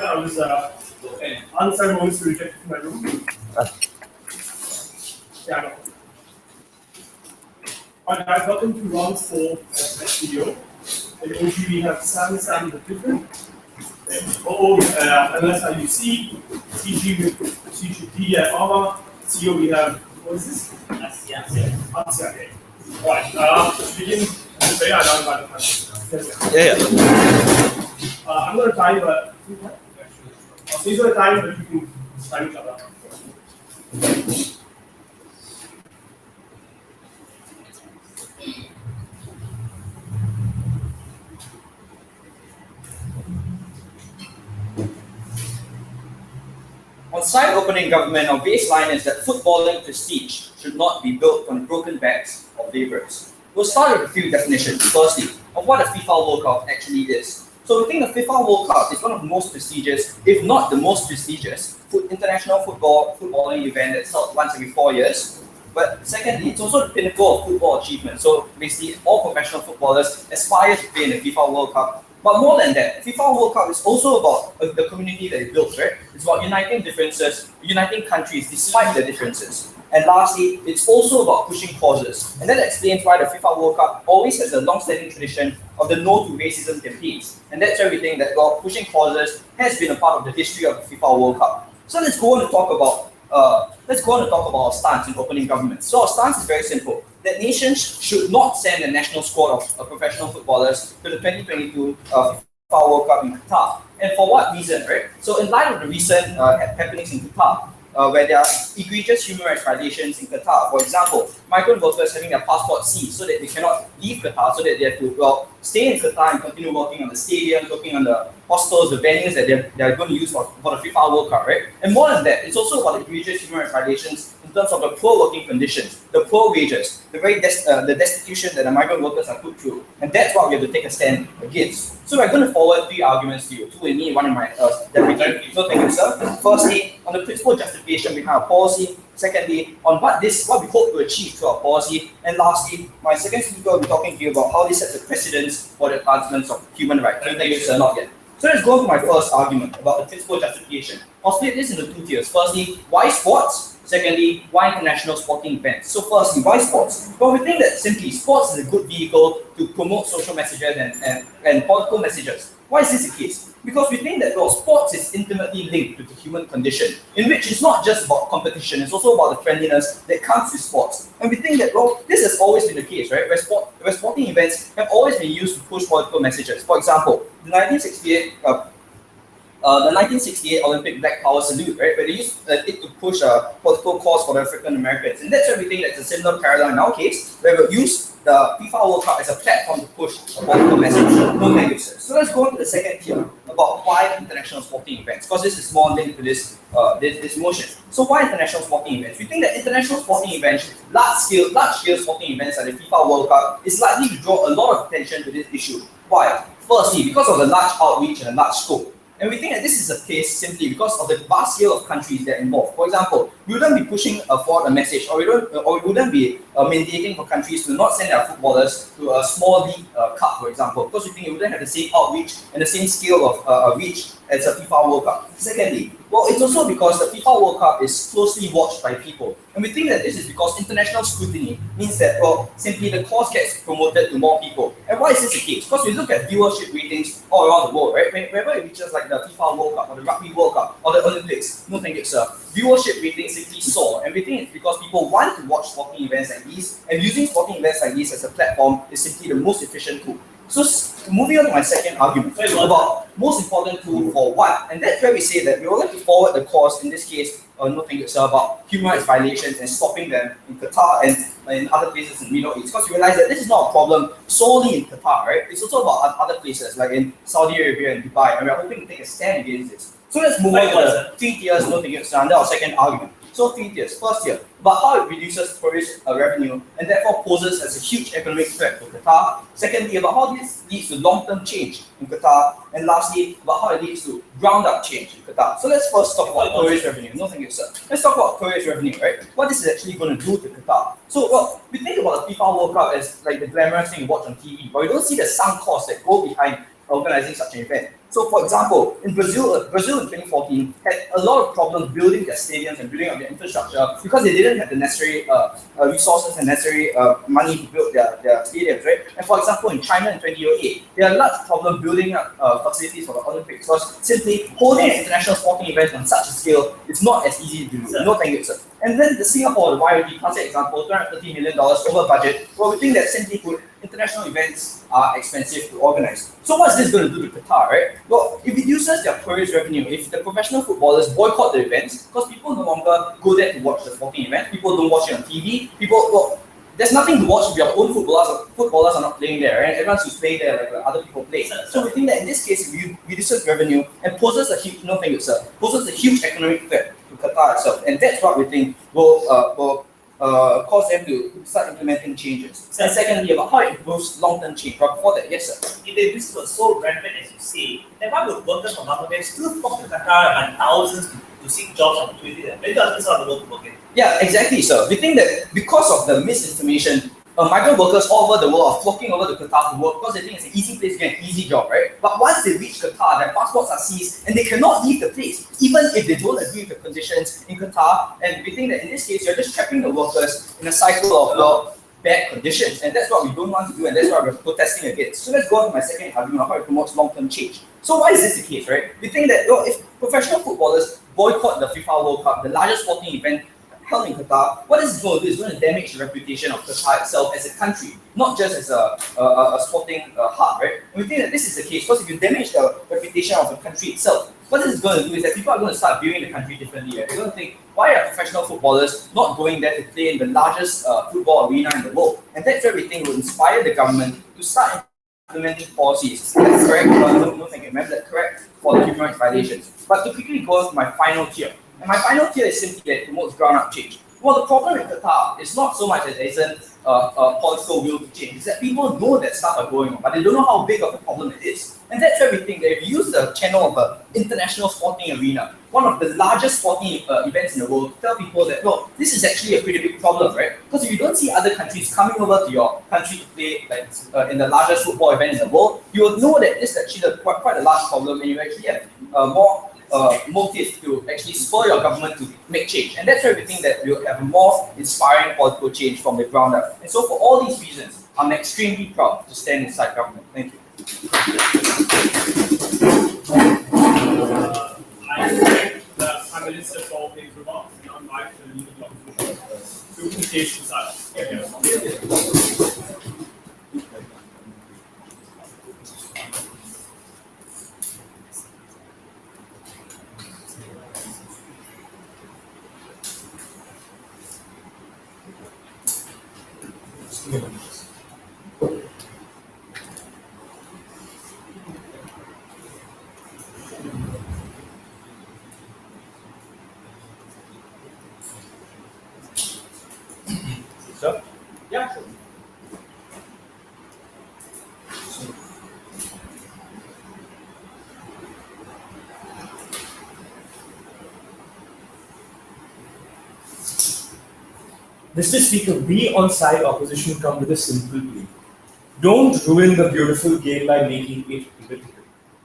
I was unceremoniously rejected from my room. Yeah, I know. Alright guys, welcome to round 4 of SDO. In OG we have Sam the different. OO NLSIU, TG with DDI Armour, CO we have, what is this? ASEAN. ASEAN. Alright, to begin, I'm very annoyed by the time. Yeah. I'm going to time, but so he's going to time, but you can time each other. On side opening government, our baseline is that footballing prestige should not be built on broken backs of labourers. We'll start with a few definitions, firstly, of what a FIFA World Cup actually is. So we think the FIFA World Cup is one of the most prestigious, if not the most prestigious, international footballing event that's held once every 4 years. But secondly, it's also the pinnacle of football achievement. So basically, all professional footballers aspire to play in the FIFA World Cup. But more than that, FIFA World Cup is also about the community that it builds, right? It's about uniting differences, uniting countries despite their differences. And lastly, it's also about pushing causes. And that explains why the FIFA World Cup always has a long-standing tradition of the No to Racism campaigns. And that's why we think that pushing causes has been a part of the history of the FIFA World Cup. So let's go on to talk about our stance in opening government. So our stance is very simple: that nations should not send a national squad of professional footballers to the 2022 FIFA World Cup in Qatar. And for what reason, right? So in light of the recent happenings in Qatar, where there are egregious human rights violations in Qatar. For example, migrant workers having their passports seized so that they cannot leave Qatar, so that they have to stay in Qatar and continue working on the stadiums, working on the hostels, the venues that they're going to use for the FIFA World Cup, right? And more than that, it's also about egregious human rights violations in terms of the poor working conditions, the poor wages, the destitution that the migrant workers are put through. And that's what we have to take a stand against. So we're going to forward 3 arguments to you, 2 in me, 1 in my deputy. So thank you, sir. Firstly, on the principal justification behind our policy. Secondly, on what we hope to achieve through our policy. And lastly, my second speaker will be talking to you about how this sets a precedence for the advancements of human rights. Thank you, sir. Not yet. So let's go to my first argument about the principal justification. I'll split this into 2 tiers. Firstly, why sports? Secondly, why international sporting events? So firstly, why sports? Well, we think that simply sports is a good vehicle to promote social messages and political messages. Why is this the case? Because we think that sports is intimately linked to the human condition, in which it's not just about competition, it's also about the friendliness that comes with sports. And we think that, this has always been the case, right? Where sporting events have always been used to push political messages. For example, the 1968 Olympic Black Power Salute, right, where they used it to push a political cause for the African Americans. And that's why we think that's a similar paradigm in our case, where we'll use the FIFA World Cup as a platform to push a political message. No negatives. So let's go on to the second tier about why international sporting events, because this is more linked to this motion. So why international sporting events? We think that international sporting events, large-scale sporting events like the FIFA World Cup, is likely to draw a lot of attention to this issue. Why? Firstly, because of the large outreach and the large scope. And we think that this is the case simply because of the vast scale of countries that are involved. For example, we wouldn't be pushing forward a message, or we wouldn't be mandating for countries to not send their footballers to a small league cup, for example, because we think it wouldn't have the same outreach and the same scale of reach as a FIFA World Cup. Secondly, it's also because the FIFA World Cup is closely watched by people. And we think that this is because international scrutiny means that, simply the cause gets promoted to more people. And why is this the case? Because we look at viewership ratings all around the world, right? Whenever it reaches like the FIFA World Cup or the Rugby World Cup or the Olympics, no thank you, sir, viewership ratings simply soar. And we think it's because people want to watch sporting events like these, and using sporting events like these as a platform is simply the most efficient tool. So moving on to my second argument about most important tool for what, and that's where we say that we would like to forward the cause, in this case, no thank you, sir, about human rights violations and stopping them in Qatar and in other places in the Middle East, because we realize that this is not a problem solely in Qatar, right? It's also about other places like in Saudi Arabia and Dubai, and we're hoping to take a stand against this. So let's move on to the 3 tiers, no thank you, sir, under our second argument. So 3 tiers. First tier, about how it reduces tourist revenue and therefore poses as a huge economic threat to Qatar. Secondly, about how this leads to long-term change in Qatar. And lastly, about how it leads to ground-up change in Qatar. So let's first talk about tourist revenue. No, thank you, sir. Let's talk about tourist revenue, right? What this is actually going to do to Qatar. So, we think about the FIFA World Cup as like the glamorous thing you watch on TV, but we don't see the sunk costs that go behind organizing such an event. So, for example, in Brazil in 2014 had a lot of problems building their stadiums and building up their infrastructure because they didn't have the necessary resources and necessary money to build their stadiums, right? And for example, in China in 2008, there are large problems building up facilities for the Olympics because simply holding an international sporting event on such a scale is not as easy to do. No, thank you, sir. And then the Singapore, the YOD, classic example, $230 million over budget. Well, we think that simply put, international events are expensive to organize. So what's this going to do to Qatar, right? Well, it reduces their tourist revenue. If the professional footballers boycott the events, because people no longer go there to watch the sporting event, people don't watch it on TV, there's nothing to watch if your own footballers are not playing there, right? Everyone's who's playing there like other people play. So we think that in this case, it reduces revenue and poses a huge, no thank you, sir, poses a huge economic threat to Qatar itself. And that's what we think will cause them to start implementing changes. And secondly, about how it improves long-term change. But before that, yes, sir. If this was so rampant as you say, then why would workers from Bangladesh still flock to Qatar and thousands to seek jobs opportunities? Maybe that's not the work to work in. Yeah, exactly, sir. We think that because of the misinformation, migrant workers all over the world are flocking over to Qatar to work because they think it's an easy place to get an easy job, right? But once they reach Qatar, their passports are seized and they cannot leave the place, even if they don't agree with the conditions in Qatar. And we think that in this case, you're just trapping the workers in a cycle of bad conditions. And that's what we don't want to do, and that's what we're protesting against. So let's go on to my second argument of how it promotes long-term change. So why is this the case, right? We think that if professional footballers boycott the FIFA World Cup, the largest sporting event held in Qatar, what is going to do is going to damage the reputation of Qatar itself as a country, not just as a sporting hub, right? And we think that this is the case because if you damage the reputation of the country itself, what this is going to do is that people are going to start viewing the country differently. Right? They're going to think, why are professional footballers not going there to play in the largest football arena in the world? And that's where we think will inspire the government to start implementing policies. That's correct. No, thank you. Remember that correct for the human rights violations. But to quickly go on to my final tier. And my final tier is simply that it promotes ground-up change. Well, the problem in Qatar is not so much that there isn't political will to change. It's that people know that stuff are going on, but they don't know how big of a problem it is. And that's where we think that if you use the channel of an international sporting arena, one of the largest sporting events in the world, to tell people that, well, this is actually a pretty big problem, right? Because if you don't see other countries coming over to your country to play like in the largest football event in the world, you will know that this is actually quite a large problem, and you actually have more motive to actually spur your government to make change. And that's where we think that we'll have more inspiring political change from the ground up. And so for all these reasons, I'm extremely proud to stand inside government. Thank you. I thank the Prime Minister for his remarks and I invite the legal opposition to engage in such. Sir? Yeah, sure. Mr. Speaker, we on side opposition come with a simple plea. Don't ruin the beautiful game by making it political.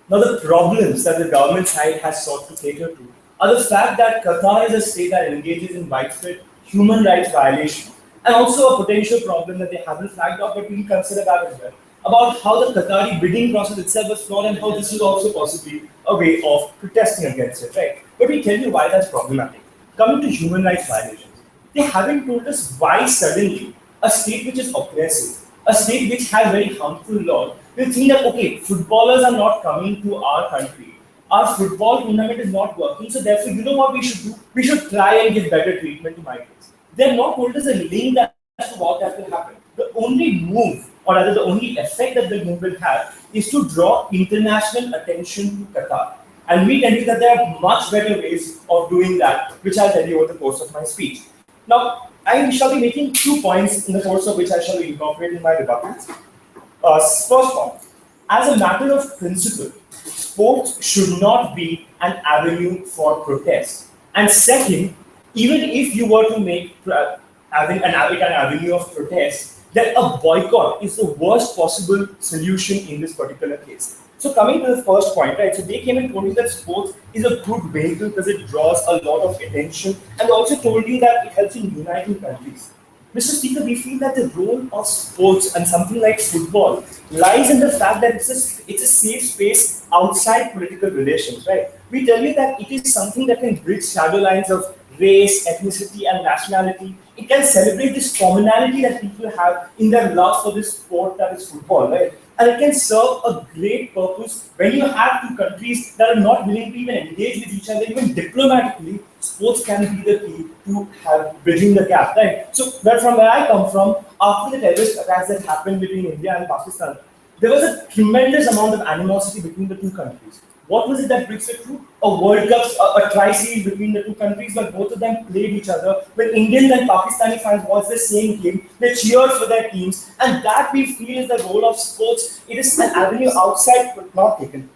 Now, the problems that the government side has sought to cater to are the fact that Qatar is a state that engages in widespread human rights violations, and also a potential problem that they haven't flagged up, but we'll consider that as well, about how the Qatari bidding process itself is flawed and how this is also possibly a way of protesting against it, right? But we tell you why that's problematic. Coming to human rights violations, they haven't told us why suddenly a state which is oppressive, a state which has very harmful laws, will think that, okay, footballers are not coming to our country. Our football tournament is not working, so therefore, you know what we should do? We should try and give better treatment to migrants. They have not told us a link as to what that will happen. The only move, or rather the only effect that the move will have, is to draw international attention to Qatar. And we tell you that there are much better ways of doing that, which I'll tell you over the course of my speech. Now, I shall be making 2 points in the course of which I shall incorporate in my rebuttals. First point, as a matter of principle, sports should not be an avenue for protest. And second, even if you were to make an avenue of protest, then a boycott is the worst possible solution in this particular case. So coming to the first point, right? So they came and told you that sports is a good vehicle because it draws a lot of attention, and also told you that it helps in uniting countries. Mr. Speaker, we feel that the role of sports and something like football lies in the fact that it's a safe space outside political relations, right? We tell you that it is something that can bridge shadow lines of race, ethnicity, and nationality. It can celebrate this commonality that people have in their love for this sport that is football, right? And it can serve a great purpose when you have two countries that are not willing to even engage with each other, even diplomatically. Sports can be the key to have bridging the gap, right? So, from where I come from, after the terrorist attacks that happened between India and Pakistan, there was a tremendous amount of animosity between the two countries. What was it that brings it through? A World Cup, a tri-series between the two countries, where both of them played each other. When Indian and Pakistani fans watched the same game, they cheered for their teams, and that we feel is the role of sports. It is an avenue outside, not taken.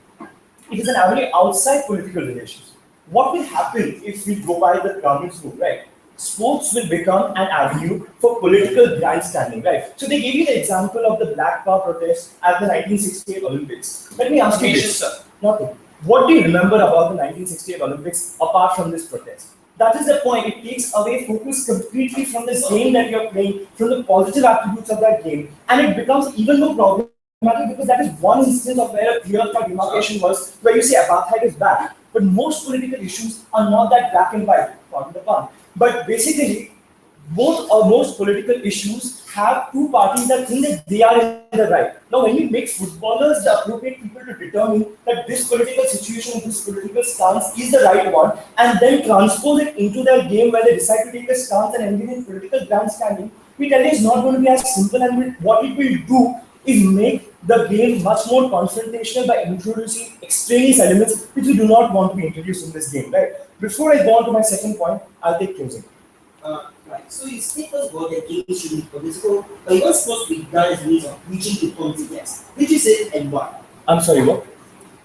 It is an avenue outside political relations. What will happen if we go by the government's rule, right? Sports will become an avenue for political grandstanding, right? So they gave you the example of the Black Power protest at the 1968 Olympics. Let me ask you this, sir. Nothing. What do you remember about the 1968 Olympics apart from this protest? That is the point. It takes away focus completely from the game that you're playing, from the positive attributes of that game, and it becomes even more problematic because that is one instance of where a clear-cut demarcation was, where you say apartheid is bad. But most political issues are not that black and white, pardon the pun. But basically, most political issues have two parties that think that they are in the right. Now, when you make footballers the appropriate people to determine that this political situation, this political stance is the right one, and then transpose it into their game where they decide to take a stance and engage in political grandstanding, we tell you it's not going to be as simple, and what it will do is make the game much more confrontational by introducing extraneous elements which we do not want to be introduced in this game, right? Before I go on to my second point, I'll take closing. Right. So you speak about the game should be political, but you're supposed to be done as a means of reaching diplomatic gaps. Which is it and why? I'm sorry, what?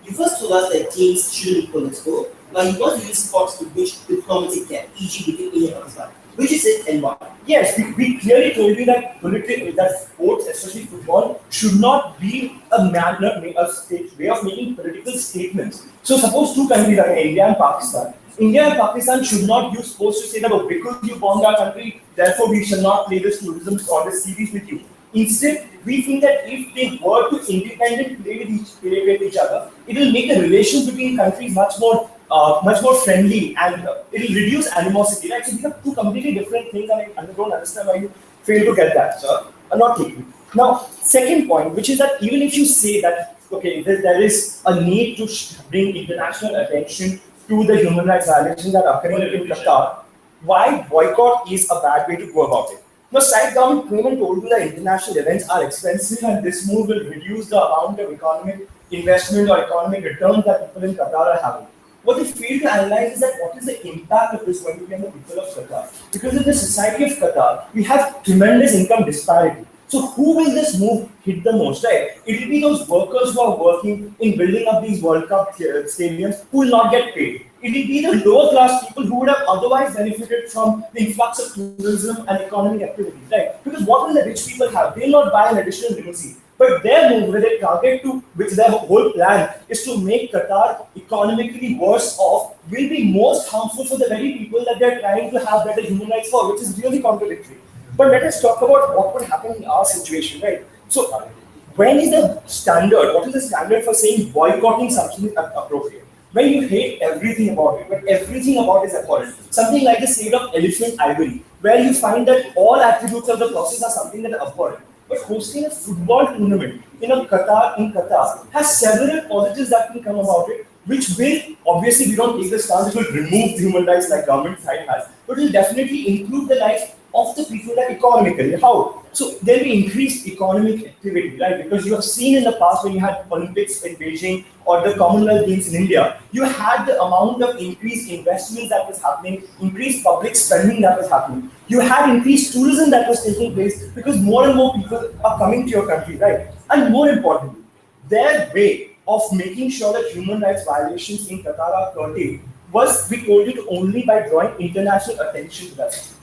You first told us that games shouldn't be political, but you want to use sports to bridge diplomatic gap, e.g. between India and Pakistan. Which is it and why? Yes, we clearly told you that that sports, especially football, should not be a way of making political statements. So suppose two countries like India and Pakistan. India and Pakistan should not use sports to say that, oh, because you bombed our country, therefore we shall not play this tourism or this series with you. Instead, we think that if they were to independently play with each other, it will make the relations between countries much more friendly, and it will reduce animosity. Right? So these are two completely different things, and I don't understand why you fail to get that, sir. I'm not taking. Now, second point, which is that even if you say that, okay, there is a need to bring international attention to the human rights violations that are occurring in Qatar, why boycott is a bad way to go about it. Now, side government came and told you that international events are expensive and this move will reduce the amount of economic investment or economic returns that people in Qatar are having. What they fail to analyze is that what is the impact of this going to be on the people of Qatar? Because in the society of Qatar, we have tremendous income disparity. So who will this move hit the most, right? It will be those workers who are working in building up these World Cup stadiums who will not get paid. It will be the lower class people who would have otherwise benefited from the influx of tourism and economic activities, right? Because what will the rich people have? They will not buy an additional limousine. But their move, where they target to, which their whole plan is to make Qatar economically worse off, will be most harmful for the very people that they're trying to have better human rights for, which is really contradictory. But let us talk about what would happen in our situation, right? So, when is the standard? What is the standard for saying boycotting something is appropriate? When you hate everything about it, when everything about it is abhorrent. Something like the state of elephant ivory, where you find that all attributes of the process are something that are abhorrent. But hosting a football tournament in Qatar has several positives that can come about it, which will, obviously we don't take the stance, it will remove the human rights like government side has, but it will definitely improve the life of the people that economically. How? So there will be increased economic activity, right? Because you have seen in the past when you had Olympics in Beijing or the Commonwealth Games in India, you had the amount of increased investment that was happening, increased public spending that was happening. You had increased tourism that was taking place because more and more people are coming to your country, right? And more importantly, their way of making sure that human rights violations in Qatar are curtailed was, we told you, to only by drawing international attention to that situation.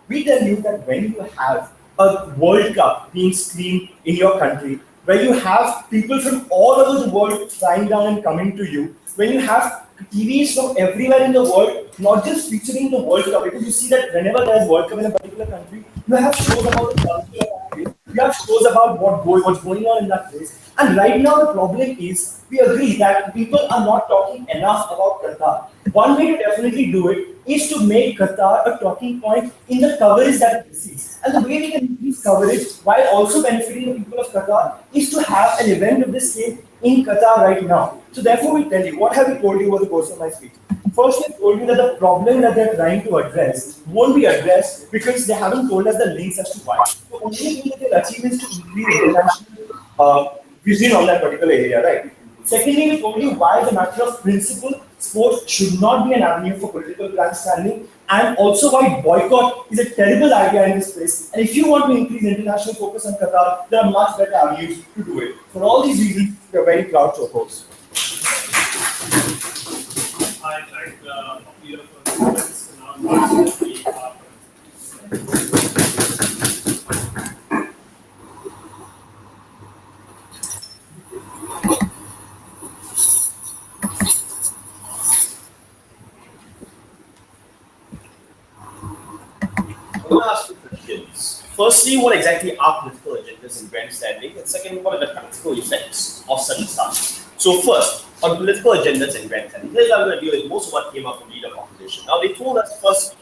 We tell you that when you have a World Cup being screened in your country, where you have people from all over the world flying down and coming to you, when you have TVs from everywhere in the world, not just featuring the World Cup, because you see that whenever there's World Cup in a particular country, you have shows about the culture of that place, you have shows about what's going on in that place. And right now the problem is, we agree that people are not talking enough about Qatar. One way to definitely do it is to make Qatar a talking point in the coverage that it receives. And the way we can increase coverage while also benefiting the people of Qatar is to have an event of this scale in Qatar right now. So therefore we tell you, what have we told you over the course of my speech? First, we told you that the problem that they're trying to address won't be addressed because they haven't told us the links as to why. The only thing that they'll achieve is to increase international vision on that particular area, right? Secondly, we told you why, as a matter of principle, sports should not be an avenue for political grandstanding, and also why boycott is a terrible idea in this place. And if you want to increase international focus on Qatar, there are much better avenues to do it. For all these reasons, we are very proud to oppose. I thank Peter for the comments, and now I'm going to ask two questions. Firstly, what exactly are political agendas and grandstanding? And second, what are the practical effects of such a stance? So first, on political agendas and grandstanding, here's what I'm going to deal with most of what came up from leader opposition. Now, they told us first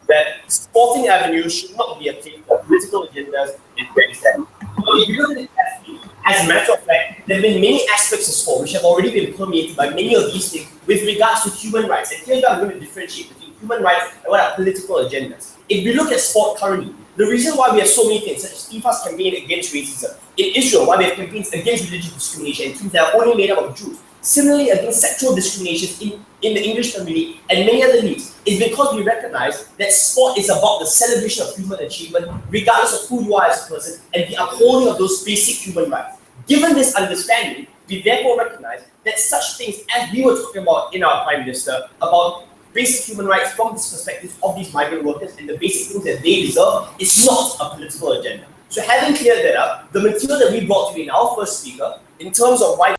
that sporting avenues should not be a place for political agendas and grandstanding. If you look at it carefully, as a matter of fact, there have been many aspects of sport which have already been permeated by many of these things with regards to human rights. And here's what I'm going to differentiate between human rights and what are political agendas. If we look at sport currently, the reason why we have so many things, such as FIFA's campaign against racism, in Israel, why we have campaigns against religious discrimination, and teams that are only made up of Jews, similarly against sexual discriminations in the English Premier League and many other leagues, is because we recognize that sport is about the celebration of human achievement, regardless of who you are as a person, and the upholding of those basic human rights. Given this understanding, we therefore recognize that such things as we were talking about in our Prime Minister, about basic human rights from this perspective of these migrant workers and the basic things that they deserve, is not a political agenda. So having cleared that up, the material that we brought to you in our first speaker, in terms of why